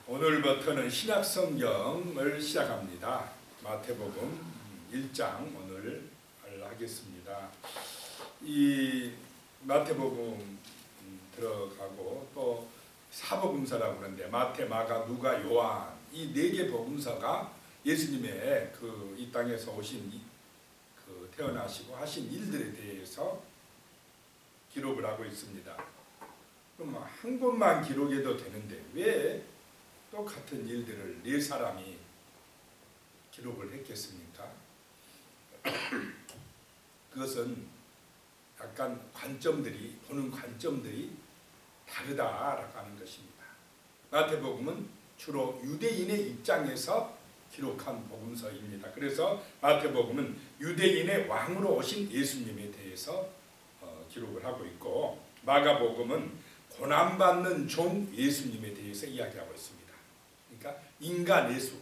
오늘부터는 신약 성경을 시작합니다. 마태복음 1장 오늘 하겠습니다. 이 마태복음 들어가고 또 사복음서라고 하는데 마태, 마가, 누가, 요한 이 네 개 복음서가 예수님의 이 땅에서 오신 태어나시고 하신 일들에 대해서 기록을 하고 있습니다. 그럼 한 곳만 기록해도 되는데 왜 똑같은 일들을 네 사람이 기록을 했겠습니까? 그것은 약간 보는 관점들이 다르다라고 하는 것입니다. 마태복음은 주로 유대인의 입장에서 기록한 복음서입니다. 그래서 마태복음은 유대인의 왕으로 오신 예수님에 대해서 기록을 하고 있고, 마가복음은 고난받는 종 예수님에 대해서 이야기하고 있습니다. 그러니까 인간 예수,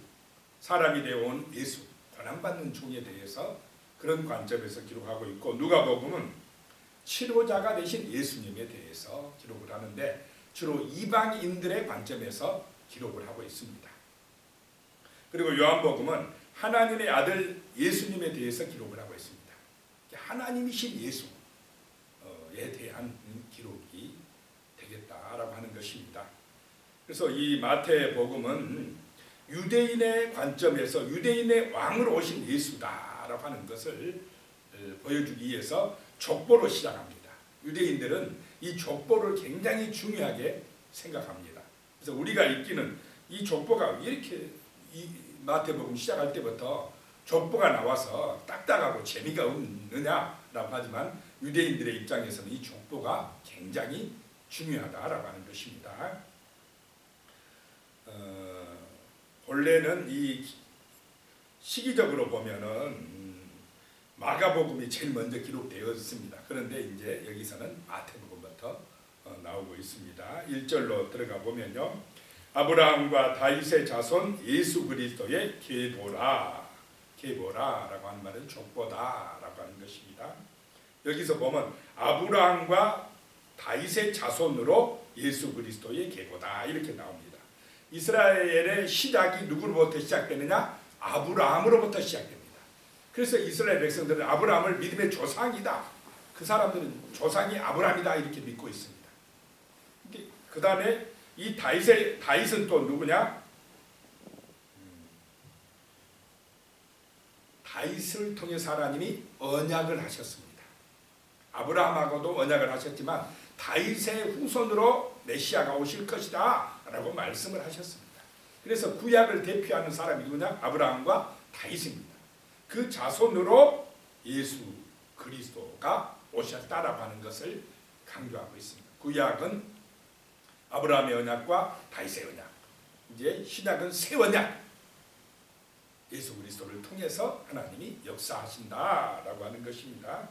사람이 되어온 예수, 고난받는 종에 대해서 그런 관점에서 기록하고 있고, 누가복음은 치료자가 되신 예수님에 대해서 기록을 하는데 주로 이방인들의 관점에서 기록을 하고 있습니다. 그리고 요한복음은 하나님의 아들 예수님에 대해서 기록을 하고 있습니다. 하나님이신 예수에 대한 기록이 되겠다라고 하는 것입니다. 그래서 이 마태복음은 유대인의 관점에서 유대인의 왕으로 오신 예수다라고 하는 것을 보여주기 위해서 족보로 시작합니다. 유대인들은 이 족보를 굉장히 중요하게 생각합니다. 그래서 우리가 읽기는 이 족보가 왜 이렇게 이 마태복음 시작할 때부터 족보가 나와서 딱딱하고 재미가 없느냐라고 하지만 유대인들의 입장에서는 이 족보가 굉장히 중요하다라고 하는 것입니다. 원래는 이 시기적으로 보면은 마가복음이 제일 먼저 기록되어 있습니다. 그런데 이제 여기서는 마태복음부터 나오고 있습니다. 1절로 들어가 보면요, 아브라함과 다윗의 자손 예수 그리스도의 계보라라고 하는 말은 족보다라고 하는 것입니다. 여기서 보면 아브라함과 다윗의 자손으로 예수 그리스도의 계보다 이렇게 나옵니다. 이스라엘의 시작이 누구로부터 시작되느냐? 아브라함으로부터 시작됩니다. 그래서 이스라엘 백성들은 아브라함을 믿음의 조상이다, 그 사람들은 조상이 아브라함이다 이렇게 믿고 있습니다. 그 다음에 이 다윗은 또 누구냐? 다윗을 통해서 하나님이 언약을 하셨습니다. 아브라함하고도 언약을 하셨지만 다윗의 후손으로 메시아가 오실 것이다 라고 말씀을 하셨습니다. 그래서 구약을 대표하는 사람이 누구냐? 아브라함과 다윗입니다. 그 자손으로 예수 그리스도가 오셨다라고 하는 것을 강조하고 있습니다. 구약은 아브라함의 언약과 다윗의 언약, 이제 신약은 새 언약, 예수 그리스도를 통해서 하나님이 역사하신다라고 하는 것입니다.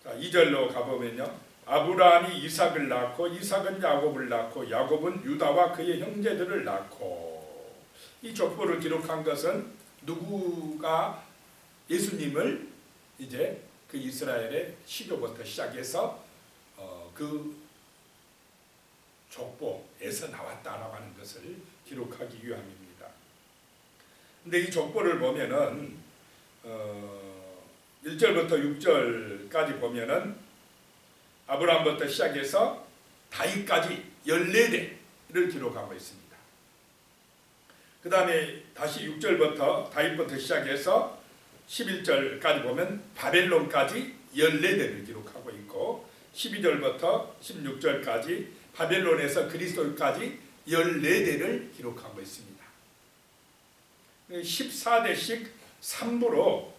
자, 2절로 가보면요, 아브라함이 이삭을 낳고 이삭은 야곱을 낳고 야곱은 유다와 그의 형제들을 낳고, 이 족보를 기록한 것은 누구가 예수님을 이제 그 이스라엘의 시조부터 시작해서 그 족보에서 나왔다라고 하는 것을 기록하기 위함입니다. 근데 이 족보를 보면은 1절부터 6절까지 보면은 아브라함부터 시작해서 다윗까지 14대를 기록하고 있습니다. 그 다음에 다시 6절부터 다윗부터 시작해서 11절까지 보면 바벨론까지 14대를 기록하고 있고, 12절부터 16절까지 바벨론에서 그리스도까지 14대를 기록하고 있습니다. 14대씩 3부로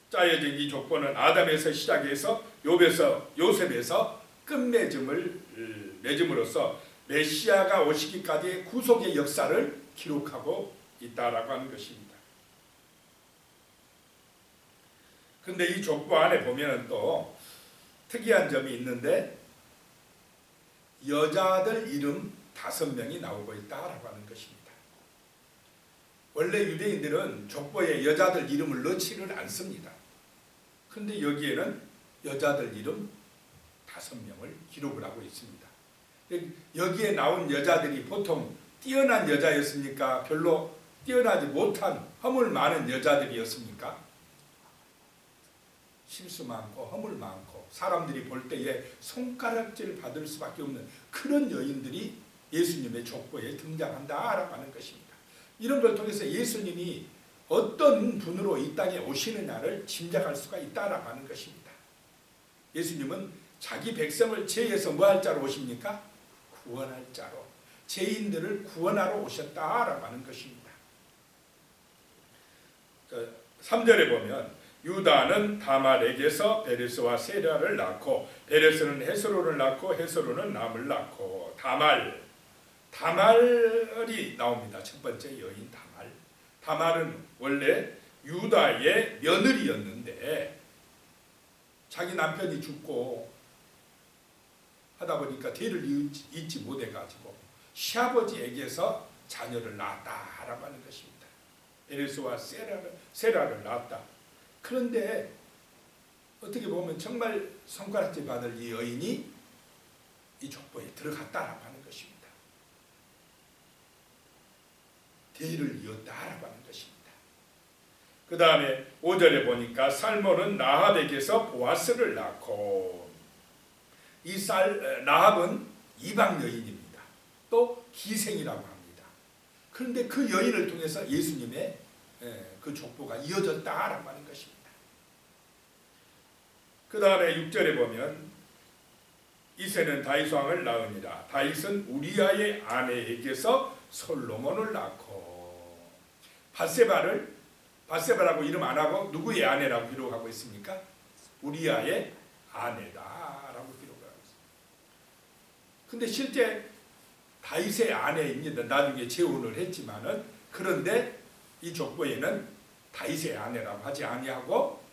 짜여진 이 족보는 아담에서 시작해서 요셉에서 끝맺음을 맺음으로써 메시아가 오시기까지의 구속의 역사를 기록하고 있다라고 하는 것입니다. 그런데 이 족보 안에 보면 또 특이한 점이 있는데 여자들 이름 5명이 나오고 있다라고 하는 것입니다. 원래 유대인들은 족보에 여자들 이름을 넣지를 않습니다. 그런데 여기에는 여자들 이름 5명을 기록을 하고 있습니다. 여기에 나온 여자들이 보통 뛰어난 여자였습니까? 별로 뛰어나지 못한 허물 많은 여자들이었습니까? 실수 많고 허물 많고 사람들이 볼 때에 손가락질 받을 수밖에 없는 그런 여인들이 예수님의 족보에 등장한다라고 하는 것입니다. 이런 걸 통해서 예수님이 어떤 분으로 이 땅에 오시느냐를 짐작할 수가 있다라고 하는 것입니다. 예수님은 자기 백성을 죄에서 뭐 할 자로 오십니까? 구원할 자로, 죄인들을 구원하러 오셨다라고 하는 것입니다. 3절에 보면 유다는 다말에게서 베레스와 세라를 낳고 베레스는 헤스로를 낳고 헤스로는 람을 낳고 다말이 나옵니다. 첫 번째 여인 다말. 다말은 원래 유다의 며느리였는데 자기 남편이 죽고 하다 보니까 대를 잇지 못해가지고 시아버지에게서 자녀를 낳았다라고 하는 것입니다. 베레스와 세라를 낳았다. 그런데 어떻게 보면 정말 손가락질 받을 이 여인이 이 족보에 들어갔다라고 하는 것입니다. 대를 이었다라고 하는 것입니다. 그 다음에 5절에 보니까 살몬은 라합에게서 보아스를 낳고 이 라합은 이방 여인입니다. 또 기생이라고 합니다. 그런데 그 여인을 통해서 예수님의 그 족보가 이어졌다라고 하는 것입니다. 그 다음에 6절에 보면 이새는 다윗 왕을 낳으니라. 다윗은 우리아의 아내에게서 솔로몬을 낳고 바세바라고 이름 안 하고 누구의 아내라고 기록하고 있습니까? 우리아의 아내다라고 기록하고 있습니다. 근데 실제 다윗의 아내입니다. 나중에 재혼을 했지만은 그런데 이 족보에는 다윗의 아내라고 하지 아니하고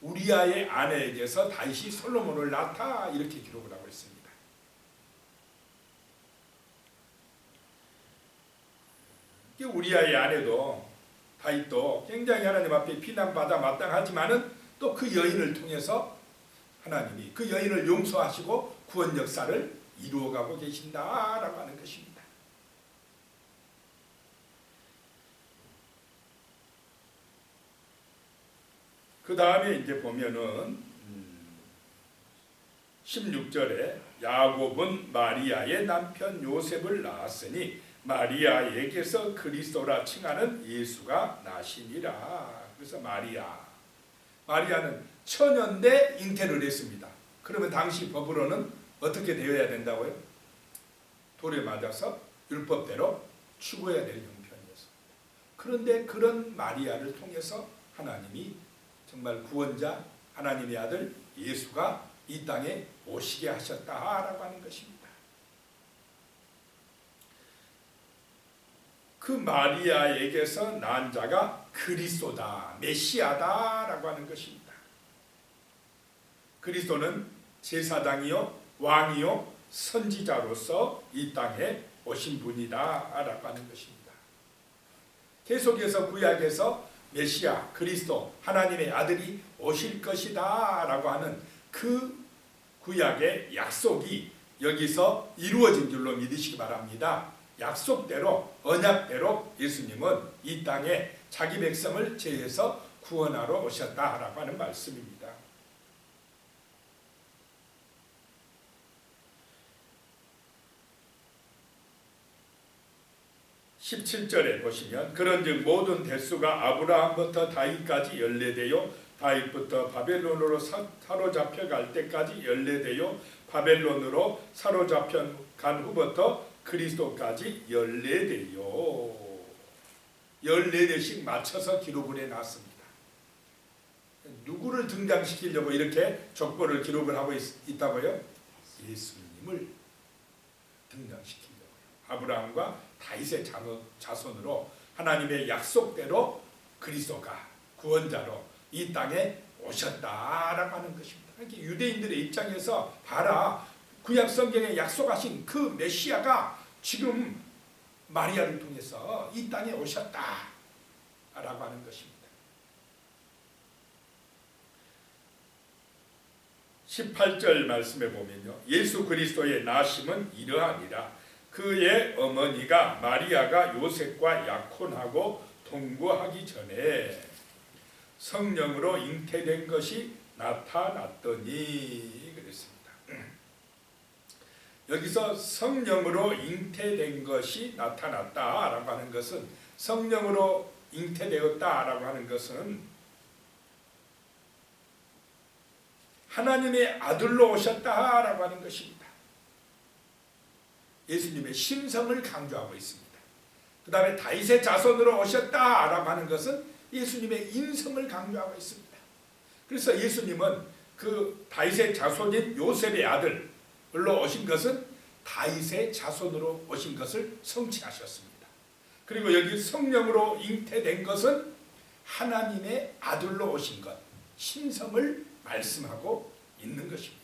우리아의 아내에게서 다윗이 솔로몬을 낳다 이렇게 기록을 하고 있습니다. 우리아의 아내도 다윗도 굉장히 하나님 앞에 비난받아 마땅하지만은 또 그 여인을 통해서 하나님이 그 여인을 용서하시고 구원 역사를 이루어가고 계신다라고 하는 것입니다. 그 다음에 이제 보면은 16절에 야곱은 마리아의 남편 요셉을 낳았으니 마리아에게서 그리스도라 칭하는 예수가 나시니라. 그래서 마리아는 처년대 잉태를 했습니다. 그러면 당시 법으로는 어떻게 되어야 된다고요? 돌에 맞아서 율법대로 죽어야 될 형편이었습니다. 그런데 그런 마리아를 통해서 하나님이 정말 구원자 하나님의 아들 예수가 이 땅에 오시게 하셨다라고 하는 것입니다. 그 마리아에게서 난 자가 그리스도다, 메시아다라고 하는 것입니다. 그리스도는 제사장이요, 왕이요, 선지자로서 이 땅에 오신 분이다라고 하는 것입니다. 계속해서 구약에서 메시아, 그리스도, 하나님의 아들이 오실 것이다 라고 하는 그 구약의 약속이 여기서 이루어진 줄로 믿으시기 바랍니다. 약속대로, 언약대로 예수님은 이 땅에 자기 백성을 죄에서 구원하러 오셨다라고 하는 말씀입니다. 17절에 보시면 그런즉 모든 대수가 아브라함부터 다윗까지 연례되어 다윗부터 바벨론으로 사로잡혀 갈 때까지 연례되어 바벨론으로 사로잡혀 간 후부터 그리스도까지 연례되어 14대씩 맞춰서 기록을 해놨습니다. 누구를 등장시키려고 이렇게 족보를 기록을 하고 있다고요? 예수님을 등장시키려고요. 아브라함과 다윗의 자손으로 하나님의 약속대로 그리스도가 구원자로 이 땅에 오셨다라고 하는 것입니다. 그러니까 유대인들의 입장에서 봐라, 구약 성경에 약속하신 그 메시아가 지금 마리아를 통해서 이 땅에 오셨다라고 하는 것입니다. 18절 말씀에 보면요, 예수 그리스도의 나심은 이러하니라. 그의 어머니가 마리아가 요셉과 약혼하고 동거하기 전에 성령으로 잉태된 것이 나타났더니 그랬습니다. 여기서 성령으로 잉태된 것이 나타났다라고 하는 것은, 성령으로 잉태되었다라고 하는 것은 하나님의 아들로 오셨다라고 하는 것입니다. 예수님의 심성을 강조하고 있습니다. 그 다음에 다윗의 자손으로 오셨다라고 하는 것은 예수님의 인성을 강조하고 있습니다. 그래서 예수님은 그 다윗의 자손인 요셉의 아들로 오신 것은 다윗의 자손으로 오신 것을 성취하셨습니다. 그리고 여기 성령으로 잉태된 것은 하나님의 아들로 오신 것, 신성을 말씀하고 있는 것입니다.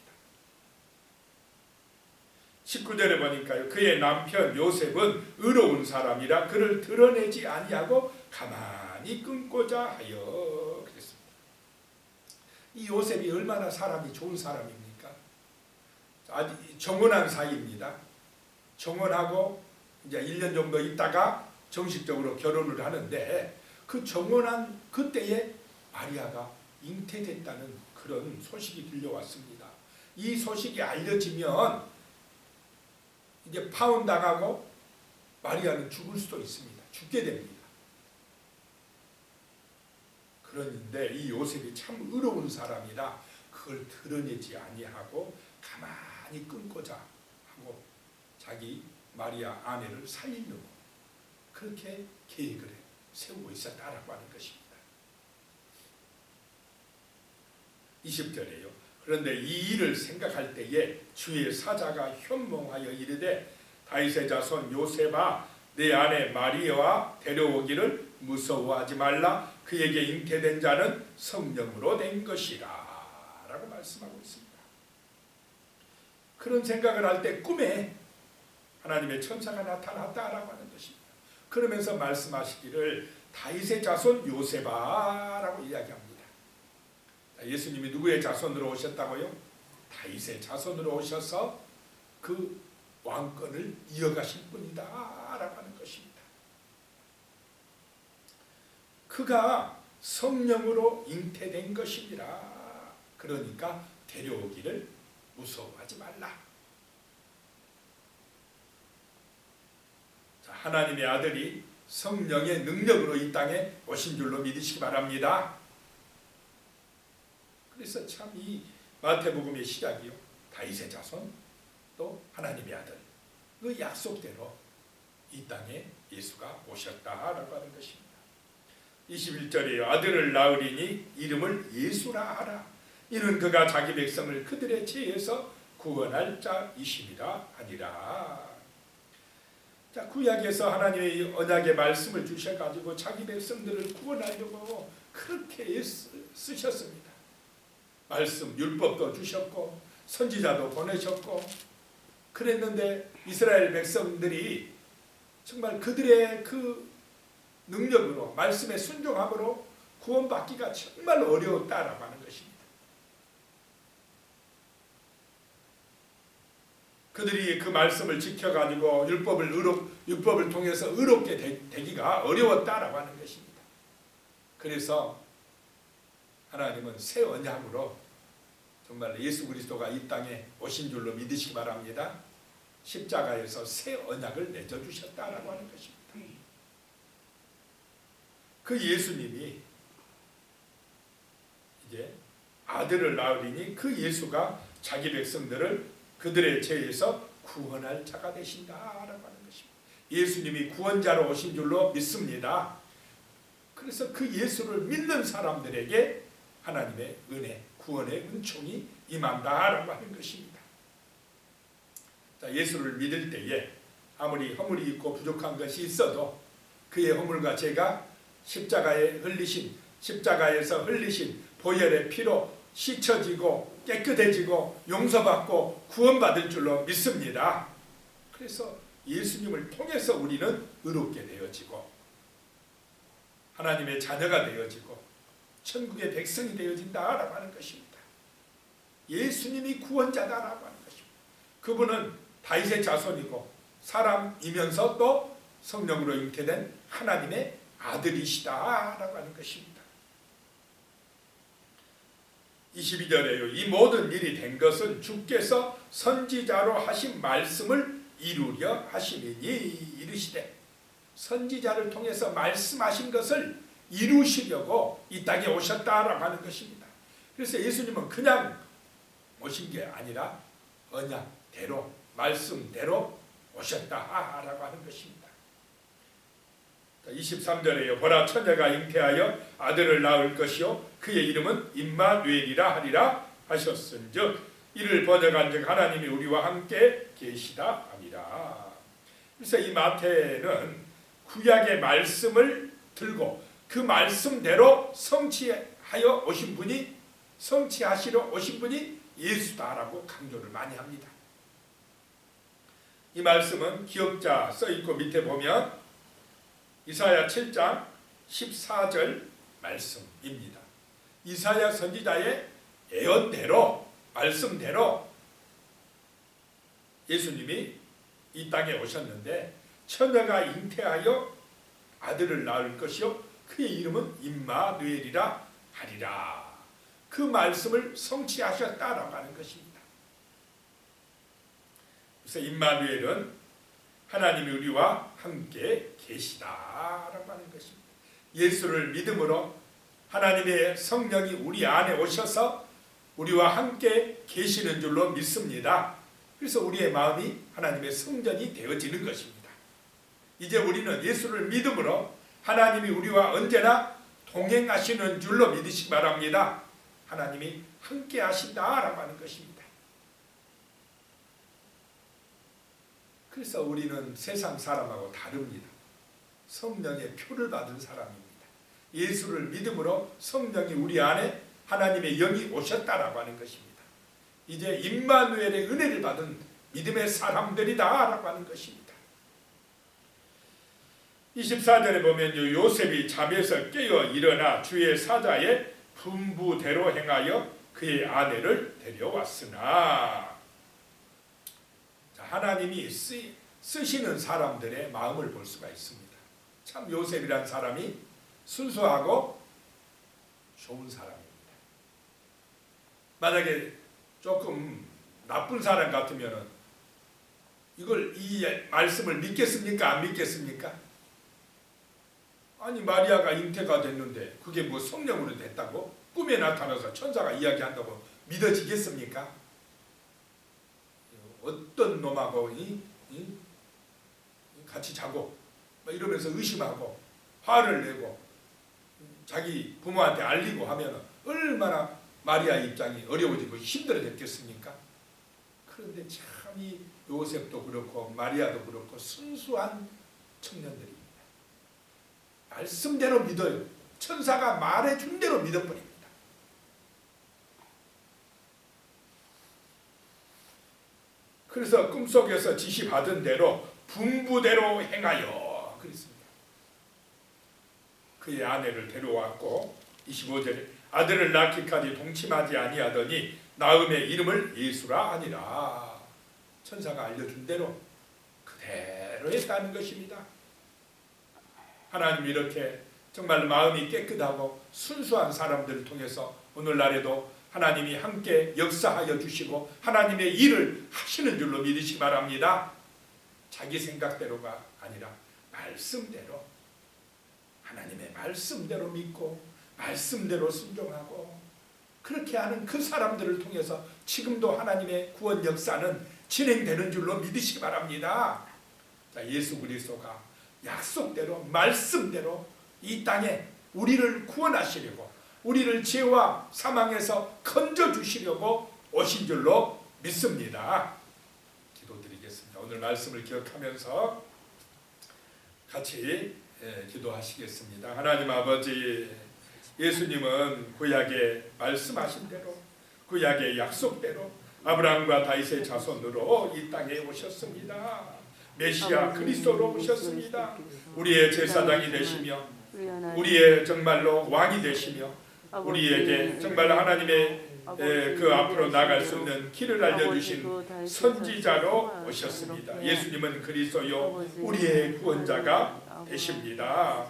19절에 보니까요, 그의 남편 요셉은 의로운 사람이라 그를 드러내지 아니하고 가만히 끊고자 하여 그랬습니다. 이 요셉이 얼마나 사람이 좋은 사람입니까? 아주 정혼한 사이입니다. 정혼하고 이제 1년 정도 있다가 정식적으로 결혼을 하는데, 그 정혼한 그때에 마리아가 잉태됐다는 그런 소식이 들려왔습니다. 이 소식이 알려지면 이제 파혼당하고 마리아는 죽을 수도 있습니다. 죽게 됩니다. 그런데 이 요셉이 참 의로운 사람이라 그걸 드러내지 아니하고 가만히 끊고자 하고 자기 마리아 아내를 살리려고 그렇게 계획을 세우고 있었다라고 하는 것입니다. 20절에요. 그런데 이 일을 생각할 때에 주의 사자가 현몽하여 이르되 다윗의 자손 요셉아, 내 아내 마리아와 데려오기를 무서워하지 말라. 그에게 잉태된 자는 성령으로 된 것이라 라고 말씀하고 있습니다. 그런 생각을 할 때 꿈에 하나님의 천사가 나타났다라고 하는 것입니다. 그러면서 말씀하시기를 다윗의 자손 요셉아 라고 이야기합니다. 예수님이 누구의 자손으로 오셨다고요? 다윗의 자손으로 오셔서 그 왕권을 이어가실 분이다 라고 하는 것입니다. 그가 성령으로 잉태된 것이니라. 그러니까 데려오기를 무서워하지 말라. 자, 하나님의 아들이 성령의 능력으로 이 땅에 오신 줄로 믿으시기 바랍니다. 그래서 참 이 마태복음의 시작이요, 다윗의 자손 또 하나님의 아들, 그 약속대로 이 땅에 예수가 오셨다라고 하는 것입니다. 21절이에요. 아들을 낳으리니 이름을 예수라 하라. 이는 그가 자기 백성을 그들의 죄에서 구원할 자이심이라 하니라. 자, 구약에서 하나님의 언약의 말씀을 주셔가지고 자기 백성들을 구원하려고 그렇게 쓰셨습니다. 말씀, 율법도 주셨고 선지자도 보내셨고 그랬는데 이스라엘 백성들이 정말 그들의 그 능력으로, 말씀의 순종함으로 구원받기가 정말 어려웠다라고 하는 것입니다. 그들이 그 말씀을 지켜가지고 율법을 통해서 의롭게 되기가 어려웠다라고 하는 것입니다. 그래서 하나님은 새 언약으로 정말 예수 그리스도가 이 땅에 오신 줄로 믿으시기 바랍니다. 십자가에서 새 언약을 맺어주셨다라고 하는 것입니다. 그 예수님이 이제 아들을 낳으리니 그 예수가 자기 백성들을 그들의 죄에서 구원할 자가 되신다라고 하는 것입니다. 예수님이 구원자로 오신 줄로 믿습니다. 그래서 그 예수를 믿는 사람들에게 하나님의 은혜, 구원의 은총이 임한다라고 하는 것입니다. 자, 예수를 믿을 때에 아무리 허물이 있고 부족한 것이 있어도 그의 허물과 죄가 십자가에서 흘리신 보혈의 피로 씻혀지고 깨끗해지고 용서받고 구원받을 줄로 믿습니다. 그래서 예수님을 통해서 우리는 의롭게 되어지고 하나님의 자녀가 되어지고 천국의 백성이 되어진다라고 하는 것입니다. 예수님이 구원자다라고 하는 것입니다. 그분은 다윗의 자손이고 사람이면서 또 성령으로 잉태된 하나님의 아들이시다라고 하는 것입니다. 22절에요. 이 모든 일이 된 것은 주께서 선지자로 하신 말씀을 이루려 하심이니 이르시되, 선지자를 통해서 말씀하신 것을 이루시려고 이 땅에 오셨다라고 하는 것입니다. 그래서 예수님은 그냥 오신 게 아니라 언약대로 말씀대로 오셨다라고 하는 것입니다. 23절에요. 보라, 처녀가 잉태하여 아들을 낳을 것이요 그의 이름은 임마누엘이라 하리라 하셨은즉 이를 번역한즉 하나님이 우리와 함께 계시다 함이라. 그래서 이 마태는 구약의 말씀을 들고 그 말씀대로 성취하여 오신 분이, 성취하시러 오신 분이 예수다라고 강조를 많이 합니다. 이 말씀은 기억자 써있고 밑에 보면 이사야 7장 14절 말씀입니다. 이사야 선지자의 예언대로, 말씀대로 예수님이 이 땅에 오셨는데, 처녀가 잉태하여 아들을 낳을 것이요 그의 이름은 임마누엘이라 하리라. 그 말씀을 성취하셨다라고 하는 것입니다. 그래서 임마누엘은 하나님이 우리와 함께 계시다라고 하는 것입니다. 예수를 믿음으로 하나님의 성령이 우리 안에 오셔서 우리와 함께 계시는 줄로 믿습니다. 그래서 우리의 마음이 하나님의 성전이 되어지는 것입니다. 이제 우리는 예수를 믿음으로 하나님이 우리와 언제나 동행하시는 줄로 믿으시기 바랍니다. 하나님이 함께 하신다라고 하는 것입니다. 그래서 우리는 세상 사람하고 다릅니다. 성령의 표를 받은 사람입니다. 예수를 믿음으로 성령이 우리 안에 하나님의 영이 오셨다라고 하는 것입니다. 이제 임마누엘의 은혜를 받은 믿음의 사람들이다라고 하는 것입니다. 24절에 보면요, 요셉이 잠에서 깨어 일어나 주의 사자의 분부대로 행하여 그의 아내를 데려왔으나, 하나님이 쓰시는 사람들의 마음을 볼 수가 있습니다. 참 요셉이란 사람이 순수하고 좋은 사람입니다. 만약에 조금 나쁜 사람 같으면 이걸, 이 말씀을 믿겠습니까? 안 믿겠습니까? 아니, 마리아가 잉태가 됐는데 그게 뭐 성령으로 됐다고? 꿈에 나타나서 천사가 이야기한다고 믿어지겠습니까? 어떤 놈하고 같이 자고 이러면서 의심하고 화를 내고 자기 부모한테 알리고 하면 얼마나 마리아 입장이 어려워지고 힘들어졌겠습니까? 그런데 참 이 요셉도 그렇고 마리아도 그렇고 순수한 청년들입니다. 말씀대로 믿어요. 천사가 말해준 대로 믿어버립니다. 그래서 꿈속에서 지시받은 대로 분부대로 행하여 그랬습니다. 그의 아내를 데려왔고 25절에 아들을 낳기까지 동침하지 아니하더니 낳음의 이름을 예수라 하니라. 천사가 알려준 대로 그대로 했다는 것입니다. 하나님이 이렇게 정말 마음이 깨끗하고 순수한 사람들을 통해서 오늘날에도 하나님이 함께 역사하여 주시고 하나님의 일을 하시는 줄로 믿으시기 바랍니다. 자기 생각대로가 아니라 말씀대로, 하나님의 말씀대로 믿고 말씀대로 순종하고 그렇게 하는 그 사람들을 통해서 지금도 하나님의 구원 역사는 진행되는 줄로 믿으시기 바랍니다. 자, 예수 그리스도가 약속대로 말씀대로 이 땅에 우리를 구원하시려고, 우리를 죄와 사망에서 건져주시려고 오신 줄로 믿습니다. 기도드리겠습니다. 오늘 말씀을 기억하면서 같이 기도하시겠습니다. 하나님 아버지, 예수님은 구약의 말씀하신 대로, 구약의 약속대로 아브라함과 다윗의 자손으로 이 땅에 오셨습니다. 메시아 그리스도로 오셨습니다. 우리의 제사장이 되시며 우리의 정말로 왕이 되시며 우리에게 정말 하나님의 그 앞으로 나갈 수 있는 길을 알려주신 선지자로 오셨습니다. 예수님은 그리스도요 우리의 구원자가 되십니다.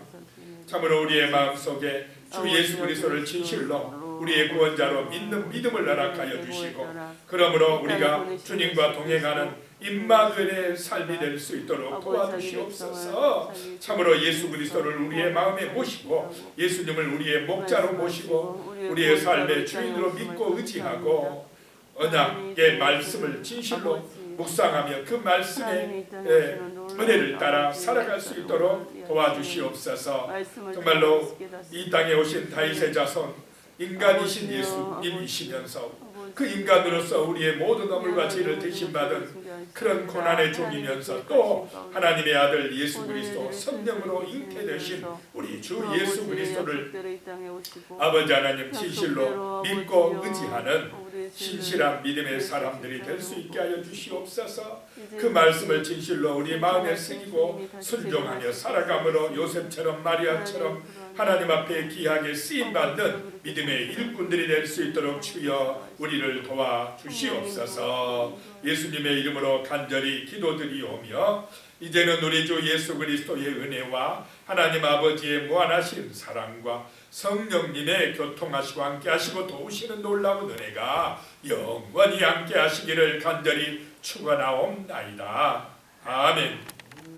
참으로 우리의 마음속에 주 예수 그리스도를 진실로 우리의 구원자로 믿는 믿음을 허락하여 주시고, 그러므로 우리가 주님과 동행하는 임마누엘의 삶이 될 수 있도록 도와주시옵소서. 참으로 예수 그리스도를 우리의 마음에 모시고 예수님을 우리의 목자로 모시고 우리의 삶의 주인으로 믿고 의지하고 언약의 말씀을 진실로 묵상하며 그 말씀의 은혜를 따라 살아갈 수 있도록 도와주시옵소서. 정말로 이 땅에 오신 다윗의 자손 인간이신 예수님이시면서 그 인간으로서 우리의 모든 허물과 죄를 대신받은 그런 고난의 종이면서 또 하나님의 아들 예수 그리스도 성령으로 잉태되신 우리 주 예수 그리스도를 아버지 하나님 진실로 믿고 의지하는 신실한 믿음의 사람들이 될 수 있게 하여 주시옵소서. 그 말씀을 진실로 우리 마음에 새기고 순종하며 살아감으로 요셉처럼 마리아처럼 하나님 앞에 귀하게 쓰임받는 믿음의 일꾼들이 될 수 있도록 주여 우리를 도와주시옵소서. 예수님의 이름으로 간절히 기도드리오며 이제는 우리 주 예수 그리스도의 은혜와 하나님 아버지의 무한하신 사랑과 성령님의 교통하시고 함께하시고 도우시는 놀라운 은혜가 영원히 함께하시기를 간절히 축원하옵나이다. 아멘.